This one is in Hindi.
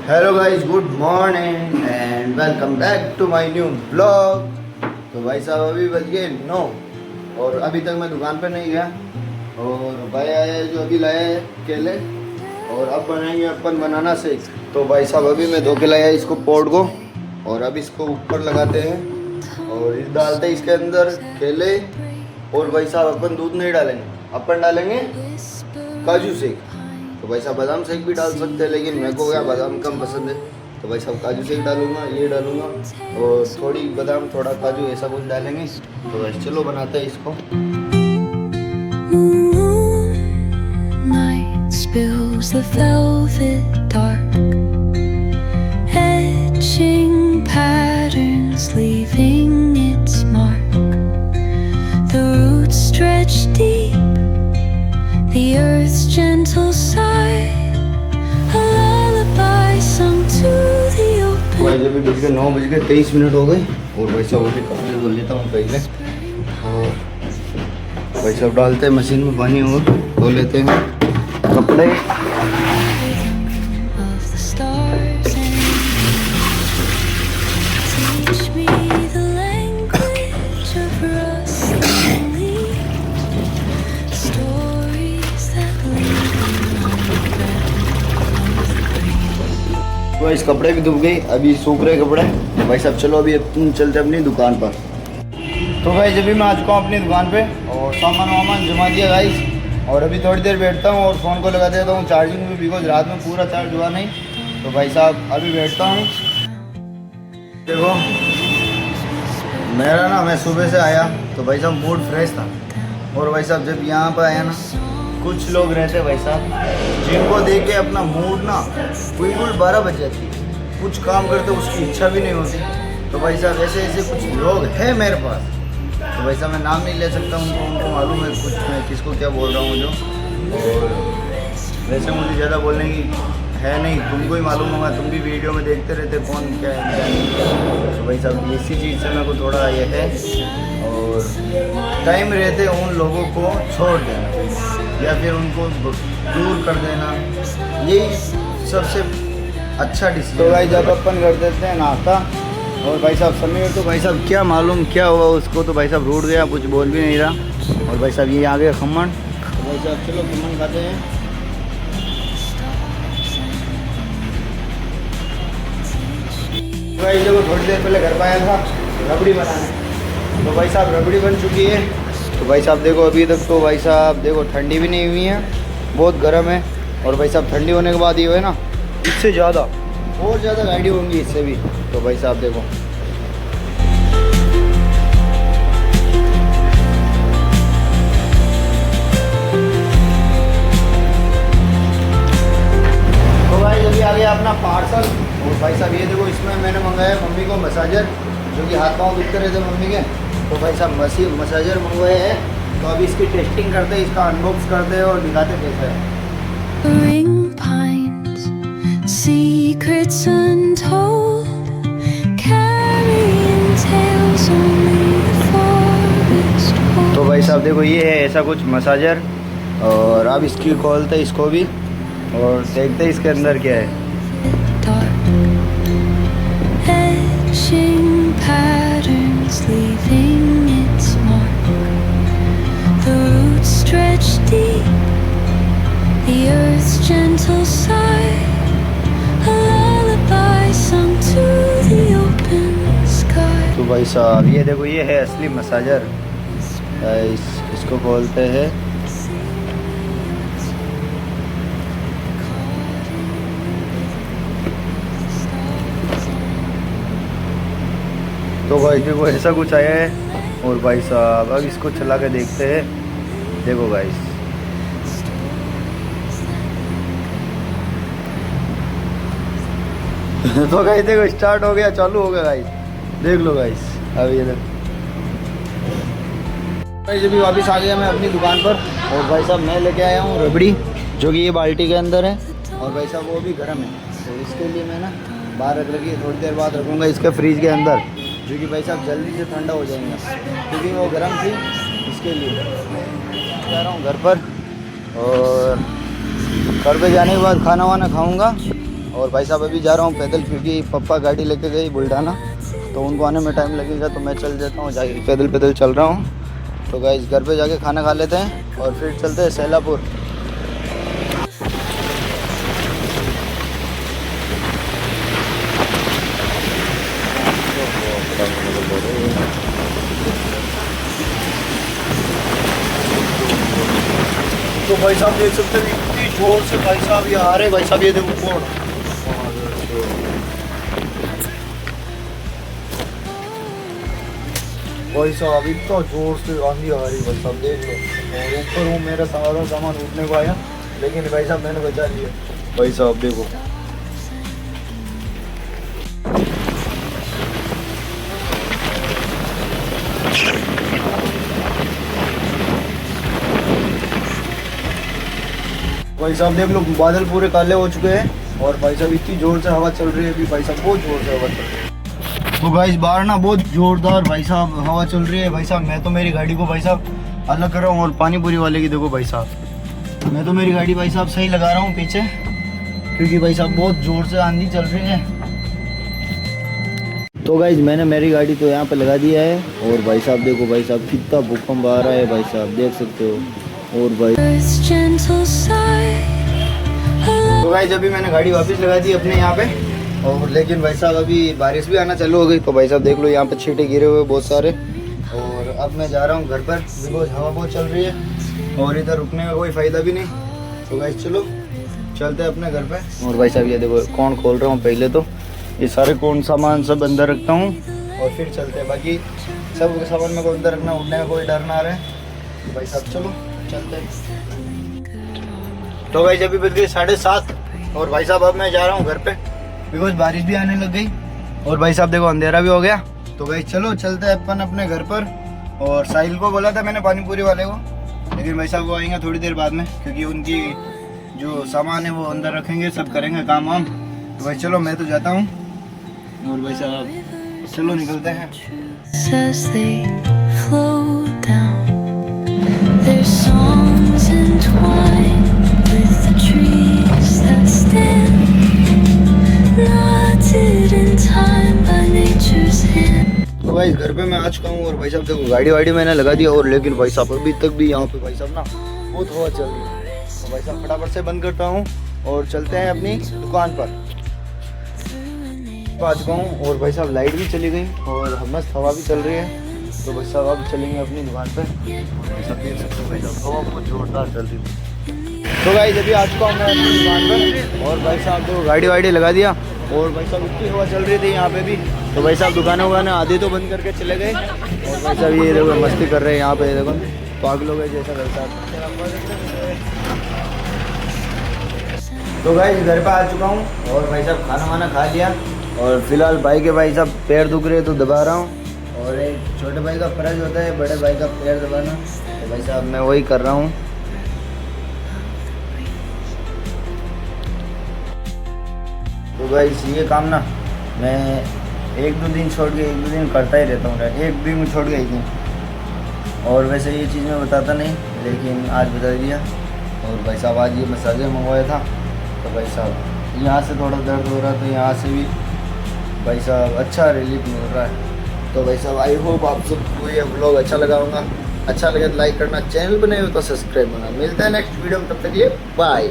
Hello guys, good morning and welcome back to my new blog. तो भाई साहब अभी बज गए 9 और अभी तक मैं दुकान पर नहीं गया। और भाई आया है जो अभी लाया है केले और अब बनाएंगे अपन बनाना शेक। तो भाई साहब अभी मैं धो के लाया इसको पोर्ट को और अब इसको ऊपर लगाते हैं और इस डालते हैं इसके अंदर केले। और भाई साहब अपन दूध नहीं डालेंगे, अपन डालेंगे काजू शेक। तो भाई साहब बादाम शेक भी डाल सकते हैं, लेकिन मेरे को क्या बादाम कम पसंद है। तो भाई साहब काजू शेक डालूंगा, ये डालूंगा और थोड़ी बादाम थोड़ा काजू ऐसा कुछ डालेंगे। तो भाई चलो बनाते हैं इसको। Moonlight spills the velvet dark, etching patterns, leaving its mark. The roots stretch deep, the earth's gentle sigh, a lullaby sung to the open. भाई जब भी बज गए 9 बज गए 23 मिनट हो गए और भाई साहब अभी कपड़े धो लेता हूँ पहले। और भाई साहब डालते हैं मशीन में पानी और धो लेते हैं कपड़े। Of the stars and teach me the language of rustling leaves, stories that lead तो इस कपड़े भी धुप गई, अभी सूख रहे कपड़े। तो भाई साहब चलो अभी अपन चलते अपनी दुकान पर। तो भाई जब भी मैं आ चुका हूँ अपनी दुकान पे और सामान वामान जमा दिया गाइस। और अभी थोड़ी देर बैठता हूँ और फ़ोन को लगा देता हूँ चार्जिंग में, बिकॉज रात में पूरा चार्ज हुआ नहीं। तो भाई साहब अभी बैठता हूँ। देखो मेरा ना, मैं सुबह से आया तो भाई साहब मूड फ्रेश था। और भाई साहब जब यहाँ पर आया ना, कुछ लोग रहते भाई साहब जिनको देख के अपना मूड ना बिल्कुल 12 बज जाती है, कुछ काम करते उसकी इच्छा भी नहीं होती। तो भाई साहब ऐसे ऐसे कुछ लोग हैं मेरे पास। तो भाई साहब मैं नाम नहीं ले सकता उनको मालूम है कुछ मैं किसको क्या बोल रहा हूँ जो। और वैसे मुझे ज़्यादा बोलने की है नहीं, तुमको ही मालूम होगा, तुम भी वीडियो में देखते रहते कौन क्या है क्या नहीं। तो भाई साहब इसी चीज़ से मेरे को थोड़ा ये है। और टाइम रहते उन लोगों को छोड़ देना या फिर उनको दूर कर देना, यही सबसे अच्छा डिसीजन। तो भाई जब अपन कर देते हैं नाश्ता और भाई साहब समीर, तो भाई साहब क्या मालूम क्या हुआ उसको, तो भाई साहब रूठ गया, कुछ बोल भी नहीं रहा। और भाई साहब ये आ गए खम्मन। तो भाई साहब चलो खम्मन खाते हैं। भाई जब थोड़ी देर पहले घर पर आया था रबड़ी बनाने, तो भाई साहब रबड़ी बन चुकी है। तो भाई साहब देखो अभी तक तो भाई साहब देखो ठंडी भी नहीं हुई है, बहुत गर्म है। और भाई साहब ठंडी होने के बाद ये है ना, इससे ज़्यादा और ज़्यादा गाढ़ी होंगी इससे भी। तो भाई साहब देखो तो भाई जब आ गया अपना पार्सल। और भाई साहब ये देखो इसमें मैंने मंगाया मम्मी को मसाजर, जो कि हाथ पाँव दुखते रहते मम्मी के। तो भाई साहब मसाजर मंगवाए हैं। तो अभी इसकी टेस्टिंग करते हैं, इसका अनबॉक्स करते हैं और दिखाते कैसा है। ring pines, secrets untold, carrying tales only the forest holds. तो भाई साहब देखो ये है ऐसा कुछ मसाजर। और अब इसकी खोलते इसको भी और देखते इसके अंदर क्या है। Dark, etching patterns, leaving its mark. The roots stretch deep, the earth's gentle sigh, a lullaby sung to the open sky. तो भाई साहब ये देखो ये है असली मसाजर। इसको खोलते हैं। तो भाई देखो ऐसा कुछ आया है। और भाई साहब अब इसको चला के देखते हैं। देखो गाइस तो गाइस देखो स्टार्ट हो गया, चालू हो गया गाइस, देख लो गाइस। अब ये देखो भाई जब भी वापस आ गया मैं अपनी दुकान पर। और भाई साहब मैं लेके आया हूँ रबड़ी, जो कि ये बाल्टी के अंदर है। और भाई साहब वो भी गर्म है, तो इसके लिए मैं ना बाहर रख लगी, थोड़ी देर बाद रखूँगा इसके फ्रीज के अंदर, जो कि भाई साहब जल्दी से ठंडा हो जाएंगे, क्योंकि वो गर्म थी इसके लिए। जा रहा हूँ घर पर और घर पे जाने के बाद खाना वाना खाऊंगा और भाई साहब अभी जा रहा हूँ पैदल, क्योंकि पापा गाड़ी लेके गई बुल्ढाना, तो उनको आने में टाइम लगेगा, तो मैं चल जाता हूँ, जाके पैदल पैदल चल रहा हूँ। तो गाइस घर पे जाके खाना खा लेते हैं और फिर चलते हैं सैलापुर। तो भाई साहब देख सकते हैं इतनी जोर से भाई साहब ये आ रहे भाई साहब, ये देखो कौन भाई साहब इतना जोर से आंधी आ रही भाई साहब देख लो। और ऊपर हूँ, मेरा सारा सामान उठने को आया, लेकिन भाई साहब मैंने बचा लिया। भाई साहब देखो भाई साहब देख लो, बादल पूरे काले हो चुके हैं और भाई साहब इतनी जोर से हवा चल रही है अभी, भाई साहब बहुत जोर से हवा चल रही है। तो गाइस बाहर ना बहुत जोरदार भाई साहब हवा चल रही है भाई साहब। मैं तो मेरी गाड़ी को भाई साहब अलग कर रहा हूँ, और पानी पूरी वाले की देखो भाई साहब, मैं तो मेरी गाड़ी भाई साहब सही लगा रहा हूँ पीछे, क्योंकि भाई साहब बहुत जोर से आंधी चल रही है। तो गाइस मैंने मेरी गाड़ी तो यहाँ पे लगा दिया है, और भाई साहब देखो भाई साहब कितना भूकंप आ रहा है भाई साहब, देख सकते हो। और भाई Earth's gentle sigh. तो गाइस अभी मैंने गाड़ी वापस लगा दी अपने यहाँ पे, और लेकिन भाई साहब अभी बारिश भी आना चालू हो गई। तो भाई साहब देख लो यहाँ पे छींटे गिरे हुए बहुत सारे, और अब मैं जा रहा हूँ घर पर, बिकॉज हवा बहुत चल रही है और इधर रुकने का कोई फ़ायदा भी नहीं। तो गाइस चलो चलते हैं अपने घर पे। और भाई साहब ये देखो कौन खोल रहा हूँ, पहले तो ये सारे कौन सामान सब अंदर रखता हूँ और फिर चलते हैं। बाकी सब सामान मेरे को अंदर रखना, उठने का कोई डर ना रहे। तो भाई साहब चलो चलते हैं। तो भाई अभी बज गई 7:30, और भाई साहब अब मैं जा रहा हूँ घर पे, बिकॉज बारिश भी आने लग गई, और भाई साहब देखो अंधेरा भी हो गया। तो भाई चलो चलते हैं अपन अपने घर पर। और साहिल को बोला था मैंने पानी पूरी वाले को, लेकिन भाई साहब वो आएंगे थोड़ी देर बाद में, क्योंकि उनकी जो सामान है वो अंदर रखेंगे, सब करेंगे काम वाम। तो भाई चलो मैं तो जाता हूँ, और भाई साहब चलो निकलते हैं। As they flow down, their songs entwined with the trees that stand, knotted in time by nature's hand. तो भाई घर पे मैं आ चुका हूँ, और भाई साहब देखो गाड़ी वाड़ी मैंने लगा दिया, और लेकिन भाई साहब अभी तक भी यहाँ पे भाई साहब ना बहुत हवा चल रही है। तो भाई साहब फटाफट से बंद करता हूँ और चलते हैं अपनी दुकान पर। आ चुका हूँ, और भाई साहब लाइट भी चली गई और मस्त हवा भी चल रही है। तो भाई साहब अब चलेंगे अपनी दुकान पर। भाई साहब देख सकते हो भाई साहब हवा बहुत जोरदार चल रही है। तो भाई अभी आ चुका हूँ मैं अपनी दुकान पर, और भाई साहब देखो गाड़ी वाड़ी लगा दिया, और भाई साहब इतनी हवा चल रही थी यहाँ पे भी। तो भाई साहब दुकानें वुकानें आधी तो बंद करके चले गए, और भाई साहब ये देखो मस्ती कर रहे हैं यहाँ पे, देखो पागलों के जैसा भाई साहब। तो भाई घर पे आ चुका हूँ, और भाई साहब खाना वाना खा लिया, और फिलहाल भाई के भाई साहब पैर दुख रहे तो दबा रहा हूँ, और एक छोटे भाई का फर्ज होता है बड़े भाई का पैर दबाना। तो भाई साहब मैं वही कर रहा हूँ। तो भाई ये काम ना मैं 1-2 दिन छोड़ के 1-2 दिन करता ही रहता हूँ, एक दिन छोड़ के एक दिन। और वैसे ये चीज़ मैं बताता नहीं, लेकिन आज बता दिया। और भाई साहब आज ये मसाजे मंगवाया था, तो भाई साहब यहाँ से थोड़ा दर्द हो रहा, तो यहाँ से भी भाई साहब अच्छा रिलीफ मिल रहा है। तो भाई साहब आई होप आप सबको ये व्लॉग अच्छा लगा होगा। अच्छा लगे तो लाइक करना, चैनल पर नहीं हो तो सब्सक्राइब करना। मिलता है नेक्स्ट वीडियो में, तब तक ये बाय।